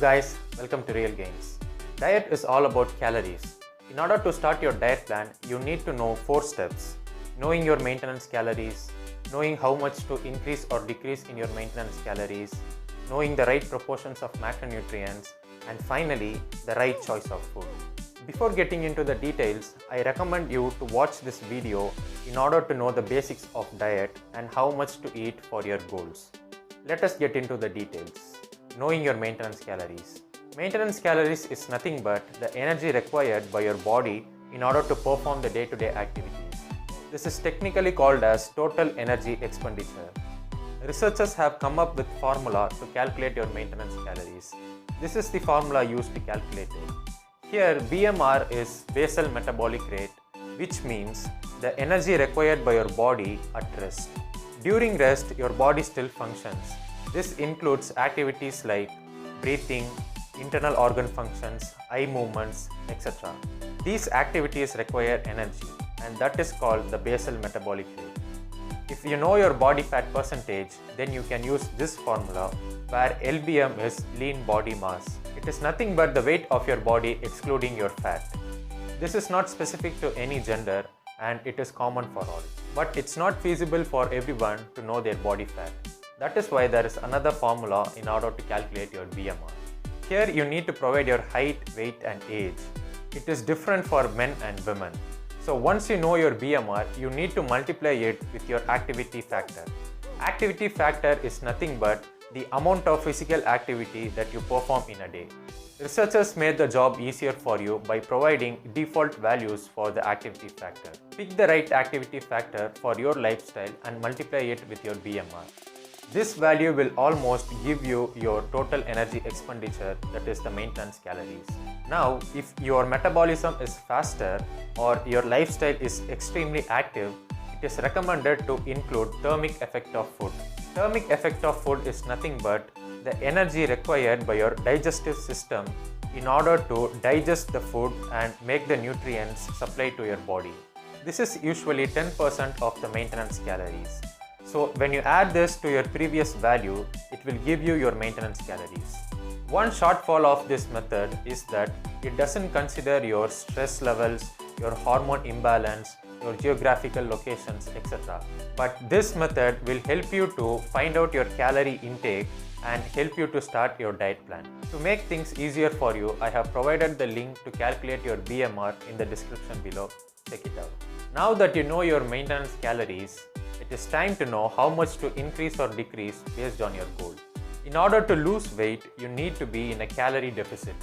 guys, welcome to Real Gains. Diet is all about calories. In order to start your diet plan, you need to know 4 steps. Knowing your maintenance calories, knowing how much to increase or decrease in your maintenance calories, knowing the right proportions of macronutrients, and finally, the right choice of food. Before getting into the details, I recommend you to watch this video in order to know the basics of diet and how much to eat for your goals. Let us get into the details. Knowing your maintenance calories. Maintenance calories is nothing but the energy required by your body in order to perform the day-to-day activities. This is technically called as total energy expenditure. Researchers have come up with formula to calculate your maintenance calories. This is the formula used to calculate it. Here BMR is basal metabolic rate, which means the energy required by your body at rest. During rest, your body still functions. This includes activities like breathing, internal organ functions, eye movements, etc. These activities require energy, and that is called the basal metabolic rate. If you know your body fat percentage, then you can use this formula where LBM is lean body mass. It is nothing but the weight of your body excluding your fat. This is not specific to any gender and it is common for all. But it's not feasible for everyone to know their body fat. That is why there is another formula in order to calculate your BMR. Here you need to provide your height, weight and age. It is different for men and women. So once you know your BMR, you need to multiply it with your activity factor. Activity factor is nothing but the amount of physical activity that you perform in a day. Researchers made the job easier for you by providing default values for the activity factor. Pick the right activity factor for your lifestyle and multiply it with your BMR. This value will almost give you your total energy expenditure, that is the maintenance calories. Now, if your metabolism is faster or your lifestyle is extremely active, it is recommended to include thermic effect of food. Thermic effect of food is nothing but the energy required by your digestive system in order to digest the food and make the nutrients supplied to your body. This is usually 10% of the maintenance calories. So when you add this to your previous value, it will give you your maintenance calories. One shortfall of this method is that it doesn't consider your stress levels, your hormone imbalance, your geographical locations, etc. But this method will help you to find out your calorie intake and help you to start your diet plan. To make things easier for you, I have provided the link to calculate your BMR in the description below. Check it out. Now that you know your maintenance calories, it is time to know how much to increase or decrease based on your goal. In order to lose weight, you need to be in a calorie deficit.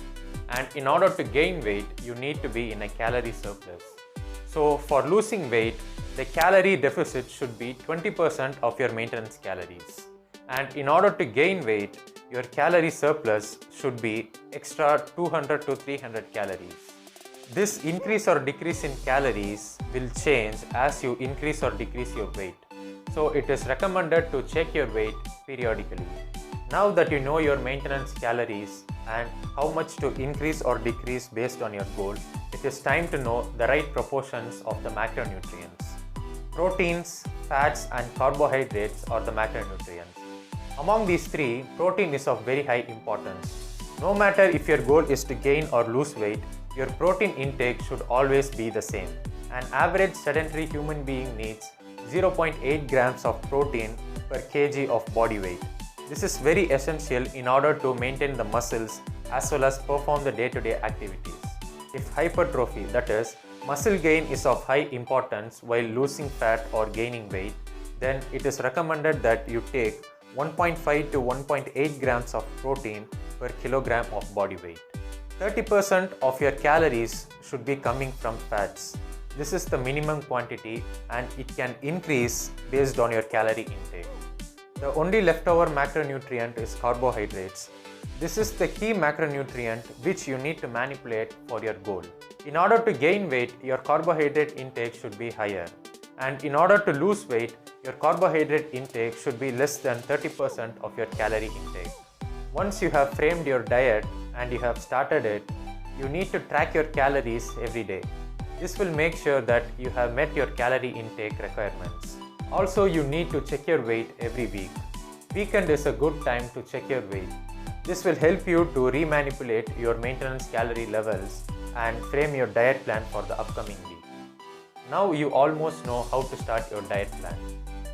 And in order to gain weight, you need to be in a calorie surplus. So for losing weight, the calorie deficit should be 20% of your maintenance calories. And in order to gain weight, your calorie surplus should be extra 200 to 300 calories. This increase or decrease in calories will change as you increase or decrease your weight. So it is recommended to check your weight periodically. Now that you know your maintenance calories and how much to increase or decrease based on your goal, it is time to know the right proportions of the macronutrients. Proteins, fats and carbohydrates are the macronutrients. Among these three, protein is of very high importance. No matter if your goal is to gain or lose weight, your protein intake should always be the same. An average sedentary human being needs 0.8 grams of protein per kg of body weight. This is very essential in order to maintain the muscles as well as perform the day-to-day activities. If hypertrophy, that is, muscle gain is of high importance while losing fat or gaining weight, then it is recommended that you take 1.5 to 1.8 grams of protein per kilogram of body weight. 30% of your calories should be coming from fats. This is the minimum quantity and it can increase based on your calorie intake. The only leftover macronutrient is carbohydrates. This is the key macronutrient which you need to manipulate for your goal. In order to gain weight, your carbohydrate intake should be higher. And in order to lose weight, your carbohydrate intake should be less than 30% of your calorie intake. Once you have framed your diet and you have started it, you need to track your calories every day. This will make sure that you have met your calorie intake requirements. Also, you need to check your weight every week. Weekend is a good time to check your weight. This will help you to remanipulate your maintenance calorie levels and frame your diet plan for the upcoming week. Now you almost know how to start your diet plan.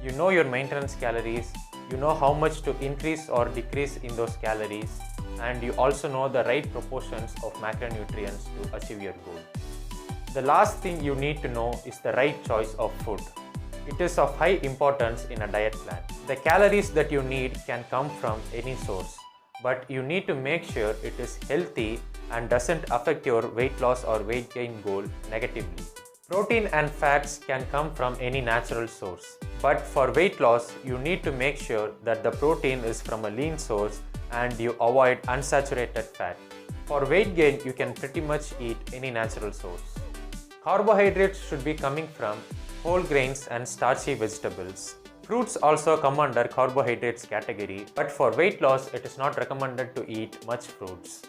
You know your maintenance calories, you know how much to increase or decrease in those calories, and you also know the right proportions of macronutrients to achieve your goal. The last thing you need to know is the right choice of food. It is of high importance in a diet plan. The calories that you need can come from any source, but you need to make sure it is healthy and doesn't affect your weight loss or weight gain goal negatively. Protein and fats can come from any natural source, but for weight loss, you need to make sure that the protein is from a lean source and you avoid unsaturated fat. For weight gain, you can pretty much eat any natural source. Carbohydrates should be coming from whole grains and starchy vegetables. Fruits also come under carbohydrates category, but for weight loss, it is not recommended to eat much fruits.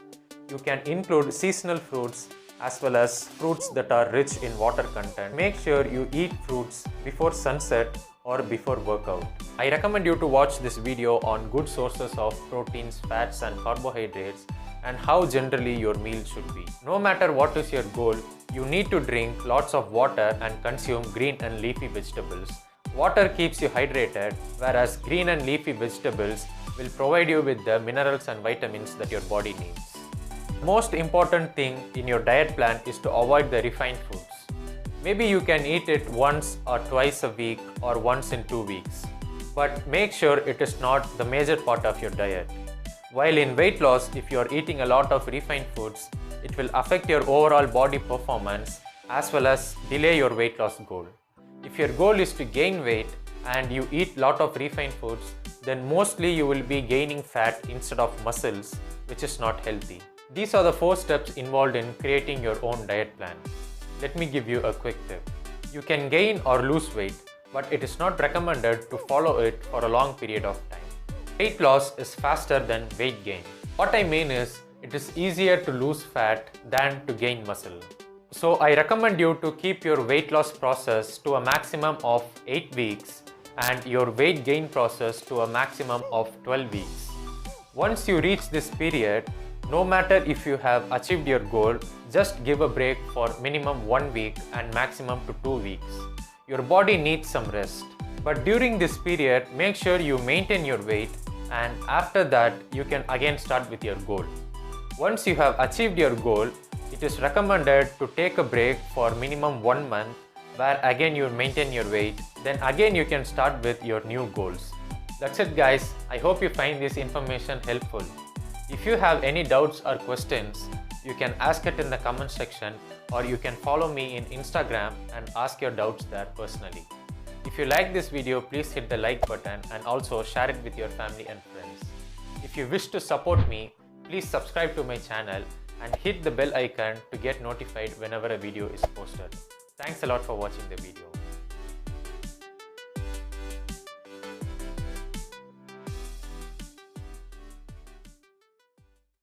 You can include seasonal fruits as well as fruits that are rich in water content. Make sure you eat fruits before sunset or before workout. I recommend you to watch this video on good sources of proteins, fats and carbohydrates and how generally your meal should be. No matter what is your goal, you need to drink lots of water and consume green and leafy vegetables. Water keeps you hydrated, whereas green and leafy vegetables will provide you with the minerals and vitamins that your body needs. The most important thing in your diet plan is to avoid the refined foods. Maybe you can eat it once or twice a week or once in 2 weeks, but make sure it is not the major part of your diet. While in weight loss, if you are eating a lot of refined foods, it will affect your overall body performance as well as delay your weight loss goal. If your goal is to gain weight and you eat a lot of refined foods, then mostly you will be gaining fat instead of muscles, which is not healthy. These are the 4 steps involved in creating your own diet plan. Let me give you a quick tip. You can gain or lose weight, but it is not recommended to follow it for a long period of time. Weight loss is faster than weight gain. What I mean is, it is easier to lose fat than to gain muscle. So I recommend you to keep your weight loss process to a maximum of 8 weeks and your weight gain process to a maximum of 12 weeks. Once you reach this period, no matter if you have achieved your goal, just give a break for minimum 1 week and maximum to 2 weeks. Your body needs some rest. But during this period, make sure you maintain your weight, and after that, you can again start with your goal. Once you have achieved your goal, it is recommended to take a break for minimum 1 month, where again you maintain your weight, then again you can start with your new goals. That's it guys. I hope you find this information helpful. If you have any doubts or questions, you can ask it in the comment section, or you can follow me in Instagram and ask your doubts there personally. If you like this video, please hit the like button and also share it with your family and friends. If you wish to support me, please subscribe to my channel and hit the bell icon to get notified whenever a video is posted. Thanks a lot for watching the video.